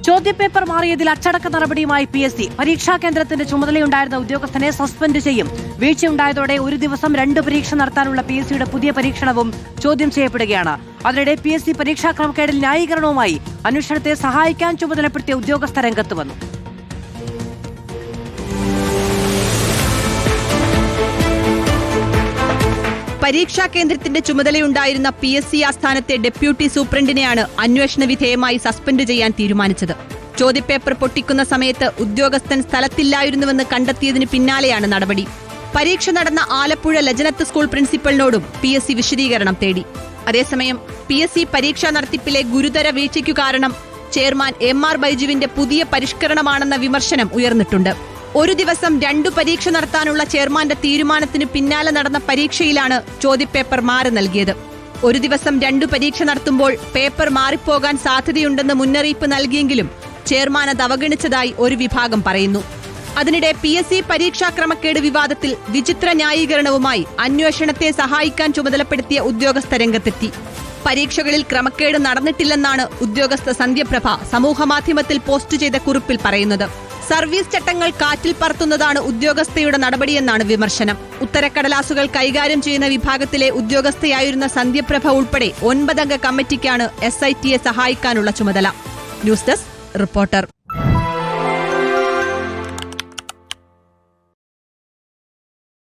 ചോദ്യപേപ്പർ മാറിയതിൽ അച്ചടക്ക നടപടിയുമായി PSC. പരീക്ഷാ കേന്ദ്രത്തിന്റെ ചുമതലയുണ്ടായിരുന്ന ഉദ്യോഗസ്ഥനെ സസ്പെൻഡ് ചെയ്യും. വീഴ്ചയുണ്ടായതോടെ ഒരു ദിവസം 2 പരീക്ഷ നടത്താനുള്ള PSCയുടെ പുതിയ പരീക്ഷണവും ചോദ്യം ചെയ്യപ്പെടുകയാണ്. അതിനിടെ PSC പരീക്ഷാ ക്രമക്കേടിൽ ന്യായീകരണവുമായി അന്വേഷണത്തെ സഹായിക്കാൻ ചുമതലപ്പെടുത്തിയ ഉദ്യോഗസ്ഥ രംഗത്ത് വന്നു. പരീക്ഷാ കേന്ദ്രത്തിന്റെ ചുമതലയുണ്ടായിരുന്ന PSC ആസ്ഥാനത്തെ ഡെപ്യൂട്ടി സൂപ്രണ്ടിനെയാണ് അന്വേഷണ വിധേയമായി സസ്പെൻഡ് ചെയ്യാൻ തീരുമാനിച്ചത്. ചോദ്യപേപ്പർ പൊട്ടിക്കുന്ന സമയത്ത് ഉദ്യോഗസ്ഥൻ സ്ഥലത്തില്ലായിരുന്നുവെന്ന് കണ്ടെത്തിയതിന് പിന്നാലെയാണ് നടപടി. പരീക്ഷ നടന്ന ആലപ്പുഴ ലജനത്ത് സ്കൂൾ പ്രിൻസിപ്പലിനോടും PSC വിശദീകരണം തേടി. അതേസമയം PSC പരീക്ഷാ നടത്തിപ്പിലെ ഗുരുതര വീഴ്ചയ്ക്കു കാരണം ചെയർമാൻ MR ബൈജുവിന്റെ പുതിയ പരിഷ്കരണമാണെന്ന വിമർശനം ഉയർന്നിട്ടുണ്ട്. ഒരു ദിവസം 2 പരീക്ഷ നടത്താനുള്ള ചെയർമാന്റെ തീരുമാനത്തിന് പിന്നാലെ നടന്ന പരീക്ഷയിലാണ് ചോദ്യപേപ്പർ മാറി നൽകിയത്. ഒരു ദിവസം 2 പരീക്ഷ നടത്തുമ്പോൾ പേപ്പർ മാറിപ്പോകാൻ സാധ്യതയുണ്ടെന്ന് മുന്നറിയിപ്പ് നൽകിയെങ്കിലും ചെയർമാൻ അത് അവഗണിച്ചതായി ഒരു വിഭാഗം പറയുന്നു. അതിനിടെ PSC പരീക്ഷാ ക്രമക്കേട് വിവാദത്തിൽ വിചിത്ര ന്യായീകരണവുമായി അന്വേഷണത്തെ സഹായിക്കാൻ ചുമതലപ്പെടുത്തിയ ഉദ്യോഗസ്ഥ രംഗത്തെത്തി. പരീക്ഷകളിൽ ക്രമക്കേട് നടന്നിട്ടില്ലെന്നാണ് ഉദ്യോഗസ്ഥ സന്ധ്യപ്രഭ സമൂഹമാധ്യമത്തിൽ പോസ്റ്റ് ചെയ്ത കുറിപ്പിൽ പറയുന്നത്. സർവീസ് ചട്ടങ്ങൾ കാറ്റിൽ പറത്തുന്നതാണ് ഉദ്യോഗസ്ഥയുടെ നടപടിയെന്നാണ് വിമർശനം. ഉത്തരക്കടലാസുകൾ കൈകാര്യം ചെയ്യുന്ന വിഭാഗത്തിലെ ഉദ്യോഗസ്ഥയായിരുന്ന സന്ധ്യപ്രഭ ഉൾപ്പെടെ 9 അംഗ കമ്മിറ്റിക്കാണ് SITയെ സഹായിക്കാനുള്ള ചുമതല. News desk reporter.